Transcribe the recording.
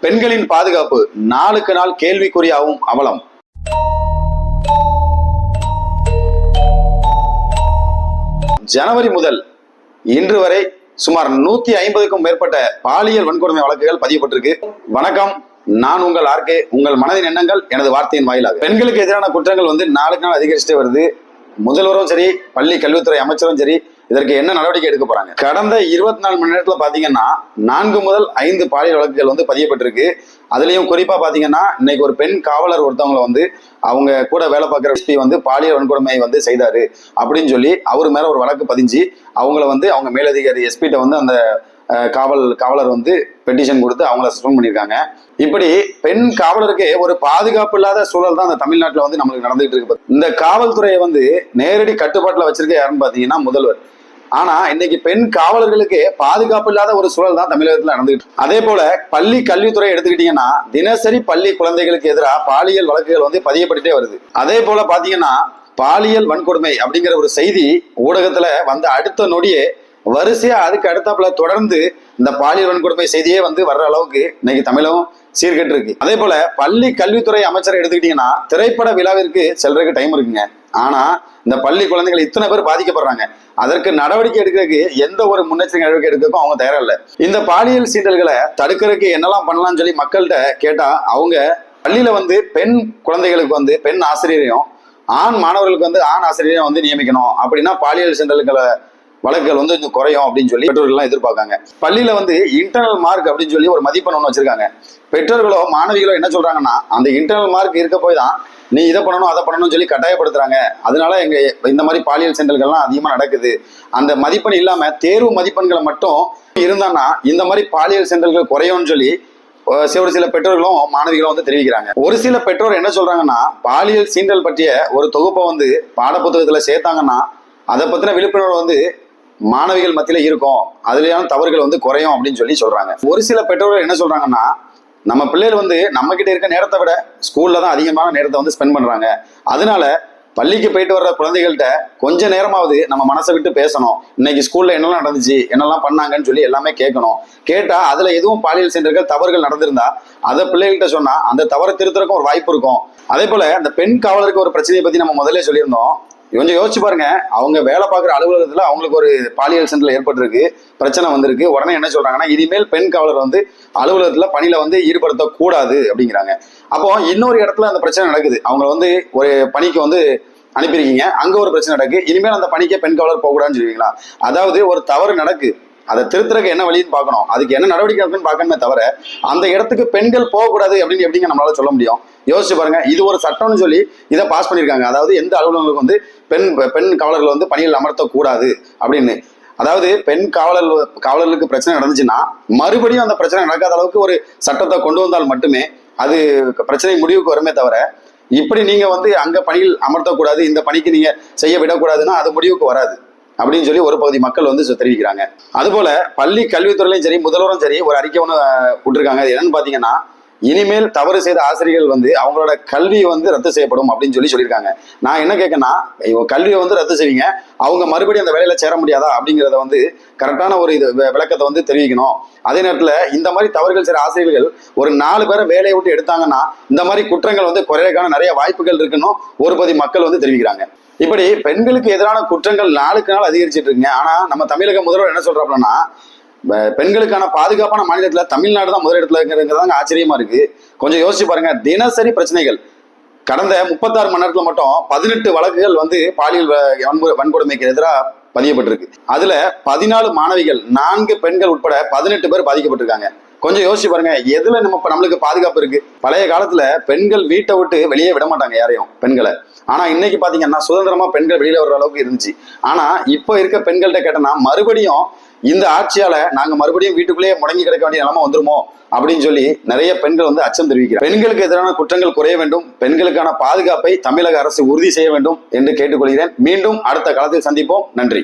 பெண்களின் பாதுகாப்பு நாளுக்கு நாள் கேள்விக்குறியாகும் அவலம். ஜனவரி முதல் இன்று வரை சுமார் 150க்கும் மேற்பட்ட பாலியல் வன்கொடுமை வழக்குகள் பதியப்பட்டிருக்கு. வணக்கம், நான் உங்கள் ஆர்கே. உங்கள் மனதின் எண்ணங்கள் எனது வார்த்தையின் வாயிலாக. பெண்களுக்கு எதிரான குற்றங்கள் நாளுக்கு நாள் அதிகரிச்சுட்டே வருது. முதல்வரும் சரி, பள்ளி கல்வித்துறை அமைச்சரும் சரி, இதற்கு என்ன நடவடிக்கை எடுக்க போறாங்க? கடந்த 24 மணி நேரத்துல பாத்தீங்கன்னா 4 முதல் 5 பாலியல் வழக்குகள் பதியப்பட்டிருக்கு. அதுலயும் குறிப்பா பாத்தீங்கன்னா இன்னைக்கு ஒரு பெண் காவலர் ஒருத்தவங்களை அவங்க கூட வேலை பார்க்குற எஸ்பி பாலியல் வன்கொடுமை செய்தாரு அப்படின்னு சொல்லி அவர் மேல ஒரு வழக்கு பதிஞ்சு அவங்கள அவங்க மேலதிகாரி எஸ்பிட்ட அந்த காவலர் பெட்டிஷன் கொடுத்து அவங்கள சஸ்பெண்ட் பண்ணியிருக்காங்க. இப்படி பெண் காவலருக்கு ஒரு பாதுகாப்பு இல்லாத சூழல் தான் அந்த தமிழ்நாட்டில் நம்மளுக்கு நடந்துகிட்டு இருக்கு. இந்த காவல்துறையை நேரடி கட்டுப்பாட்டுல வச்சிருக்க யாருன்னு பாத்தீங்கன்னா முதல்வர். ஆனா இன்னைக்கு பெண் காவலர்களுக்கு பாதுகாப்பு இல்லாத ஒரு சூழல் தான் தமிழகத்துல நடந்துகிட்டு. அதே போல பள்ளி கல்வித்துறை எடுத்துக்கிட்டீங்கன்னா தினசரி பள்ளி குழந்தைகளுக்கு எதிராக பாலியல் வழக்குகள் பதியப்பட்டுட்டே வருது. அதே போல பாத்தீங்கன்னா பாலியல் வன்கொடுமை அப்படிங்கிற ஒரு செய்தி ஊடகத்துல அடுத்த நொடியே வரிசையா அதுக்கு அடுத்தாப்புல தொடர்ந்து இந்த பாலியல் வன்கொடுமை செய்தியே வர்ற அளவுக்கு இன்னைக்கு தமிழகம் சீர்கெட்டு இருக்கு. அதே போல பள்ளி கல்வித்துறை அமைச்சரை எடுத்துக்கிட்டீங்கன்னா திரைப்பட விழாவிற்கு செல்றதுக்கு டைம் இருக்குங்க. ஆனா இந்த பள்ளி குழந்தைகள் இத்தனை பேர் பாதிக்கப்படுறாங்க. அதற்கு நடவடிக்கை எடுக்கிறதுக்கு எந்த ஒரு முன்னெச்சரிக்கை நடவடிக்கை எடுக்கிறதுக்கும் அவங்க தயாரா இல்ல. இந்த பாலியல் சீண்டல்களை தடுக்கிறதுக்கு என்னெல்லாம் பண்ணலாம்னு சொல்லி மக்கள்கிட்ட கேட்டா அவங்க பள்ளியில பெண் குழந்தைகளுக்கு பெண் ஆசிரியரையும் ஆண் மாணவர்களுக்கு ஆண் ஆசிரியரையும் நியமிக்கணும். அப்படின்னா பாலியல் சீண்டல்களை வழக்குகள் கொஞ்சம் குறையும் அப்படின்னு சொல்லி பெற்றோர்கள் எதிர்பார்க்காங்க. பள்ளியில இன்டர்னல் மார்க் அப்படின்னு சொல்லி ஒரு மதிப்பெண் ஒன்று வச்சிருக்காங்க. பெற்றோர்களோ மாணவிகளோ என்ன சொல்றாங்கன்னா அந்த இன்டர்னல் மார்க் இருக்க போய் தான் நீ இதை பண்ணணும் அதை பண்ணணும்னு சொல்லி கட்டாயப்படுத்துறாங்க. அதனால இந்த மாதிரி பாலியல் சென்றல்கள்லாம் அதிகமா நடக்குது. அந்த மதிப்பெண் இல்லாம தேர்வு மதிப்பெண்களை மட்டும் இருந்தான்னா இந்த மாதிரி பாலியல் சென்றல்கள் குறையும்னு சொல்லி ஒரு சில பெற்றோர்களும் மாணவிகளும் தெரிவிக்கிறாங்க. ஒரு சில பெற்றோர் என்ன சொல்றாங்கன்னா பாலியல் சீண்டல் பற்றிய ஒரு தொகுப்பை பாடப்புத்தகத்துல சேர்த்தாங்கன்னா அதை பத்தின விழிப்புணர்வு மாணவிகள் மத்தியில இருக்கும், அதுலயான தவறுகள் குறையும் அப்படின்னு சொல்லி சொல்றாங்க. ஒரு சில பெற்றோர்கள் என்ன சொல்றாங்கன்னா நம்ம பிள்ளைகள் நம்ம கிட்ட இருக்க நேரத்தை விட ஸ்கூல்ல தான் அதிகமான நேரத்தை ஸ்பெண்ட் பண்றாங்க. அதனால பள்ளிக்கு போயிட்டு வர்ற குழந்தைகள்கிட்ட கொஞ்ச நேரமாவது நம்ம மனசை விட்டு பேசணும். இன்னைக்கு ஸ்கூல்ல என்னெல்லாம் நடந்துச்சு, என்னெல்லாம் பண்ணாங்கன்னு சொல்லி எல்லாமே கேட்கணும். கேட்டா அதுல எதுவும் பாலியல் சென்றர்கள் தவறுகள் நடந்திருந்தா அதை பிள்ளைகள்கிட்ட சொன்னா அந்த தவறை திருத்துறதுக்கும் ஒரு வாய்ப்பு இருக்கும். அதே போல இந்த பெண் காவலருக்கு ஒரு பிரச்சனையை பத்தி நம்ம முதல்ல சொல்லியிருந்தோம். கொஞ்சம் யோசிச்சு பாருங்க, அவங்க வேலை பார்க்குற அலுவலகத்துல அவங்களுக்கு ஒரு பாலியல் சென்டர்ல ஏற்பட்டிருக்கு, பிரச்சனை வந்திருக்கு. உடனே என்ன சொல்றாங்கன்னா இனிமேல் பெண் காவலர் அலுவலகத்துல பணியில ஈடுபடுத்தக்கூடாது அப்படிங்கிறாங்க. அப்போ இன்னொரு இடத்துல அந்த பிரச்சனை நடக்குது. அவங்க ஒரு பணிக்கு அனுப்பியிருக்கீங்க, அங்க ஒரு பிரச்சனை நடக்கு, இனிமேல் அந்த பணிக்கே பெண் காவலர் போகக்கூடாதுன்னு சொல்லுவீங்களா? அதாவது ஒரு தவறு நடக்கு, அதை திருத்துறதுக்கு என்ன வழின்னு பார்க்கணும், அதுக்கு என்ன நடவடிக்கை இருக்குன்னு பார்க்கணுமே தவிர அந்த இடத்துக்கு பெண்கள் போகக்கூடாது அப்படின்னு எப்படிங்க நம்மளால சொல்ல முடியும்? யோசிச்சு பாருங்க. இது ஒரு சட்டம்னு சொல்லி இதை பாஸ் பண்ணியிருக்காங்க. அதாவது எந்த அலுவலகங்களுக்கு பெண் காவலர்கள் பணியில் அமர்த்தக்கூடாது அப்படின்னு. அதாவது பெண் காவலர்களுக்கு பிரச்சனை நடந்துச்சுன்னா மறுபடியும் அந்த பிரச்சனை நடக்காத அளவுக்கு ஒரு சட்டத்தை கொண்டு வந்தால் மட்டுமே அது பிரச்சனை முடிவுக்கு வருமே தவிர இப்படி நீங்க அங்க பணியில் அமர்த்தக்கூடாது, இந்த பணிக்கு நீங்க செய்ய விடக்கூடாதுன்னா அது முடிவுக்கு வராது அப்படின்னு சொல்லி ஒரு பகுதி மக்கள் தெரிவிக்கிறாங்க. அதுபோல பள்ளி கல்வித்துறையிலும் சரி, முதல்வரும் சரி ஒரு அறிக்கை ஒன்று விட்டுருக்காங்க. அது என்னன்னு பாத்தீங்கன்னா இனிமேல் தவறு செய்த ஆசிரியர்கள் அவங்களோட கல்வி ரத்து செய்யப்படும் அப்படின்னு சொல்லியிருக்காங்க. நான் என்ன கேட்கனா, கல்வியை ரத்து செய்வீங்க, அவங்க மறுபடியும் அந்த வேலையில சேர முடியாதா அப்படிங்கிறத கரெக்டான ஒரு விளக்கத்தை தெரிவிக்கணும். அதே நேரத்துல இந்த மாதிரி தவறுகள் செய்யற ஆசிரியர்கள் ஒரு 4 பேரை வேலையை விட்டு எடுத்தாங்கன்னா இந்த மாதிரி குற்றங்கள் குறையக்கான நிறைய வாய்ப்புகள் இருக்குன்னு ஒரு பகுதி மக்கள் தெரிவிக்கிறாங்க. இப்படி பெண்களுக்கு எதிரான குற்றங்கள் நாளுக்கு நாள் அதிகரிச்சுட்டு இருக்குங்க. ஆனா நம்ம தமிழக முதல்வர் என்ன சொல்றாப்லன்னா பெண்களுக்கான பாதுகாப்பான மாநிலத்துல தமிழ்நாடு தான் முதல் இடத்துல இருக்கிறது ஆச்சரியமா இருக்கு. கொஞ்சம் யோசிச்சு பாருங்க. தினசரி பிரச்சனைகள் கடந்த 36 மணி நேரத்துல மட்டும் 18 வழக்குகள் பாலியல் வன்கொடுமைக்கு எதிராக பதியப்பட்டிருக்கு. அதுல 14 மாணவிகள், 4 பெண்கள் உட்பட 18 பேர் பாதிக்கப்பட்டிருக்காங்க. கொஞ்சம் யோசிச்சு பாருங்க, எதுல நம்மளுக்கு பாதுகாப்பு இருக்கு? பழைய காலத்துல பெண்கள் வீட்டை விட்டு வெளியே விட மாட்டாங்க யாரையும், பெண்களை. ஆனா இன்னைக்கு பாத்தீங்கன்னா சுதந்திரமா பெண்கள் வெளியில வர்ற அளவுக்கு இருந்துச்சு. ஆனா இப்போ இருக்க பெண்கள்கிட்ட கேட்டனா மறுபடியும் இந்த ஆட்சியால நாங்க மறுபடியும் வீட்டுக்குள்ளேயே முடங்கி கிடக்க வேண்டிய நிலைமை வந்துருமோ அப்படின்னு சொல்லி நிறைய பெண்கள் அச்சம் தெரிவிக்கிறார். பெண்களுக்கு எதிரான குற்றங்கள் குறைய வேண்டும், பெண்களுக்கான பாதுகாப்பை தமிழக அரசு உறுதி செய்ய வேண்டும் என்று கேட்டுக்கொள்கிறேன். மீண்டும் அடுத்த காலத்தில் சந்திப்போம். நன்றி.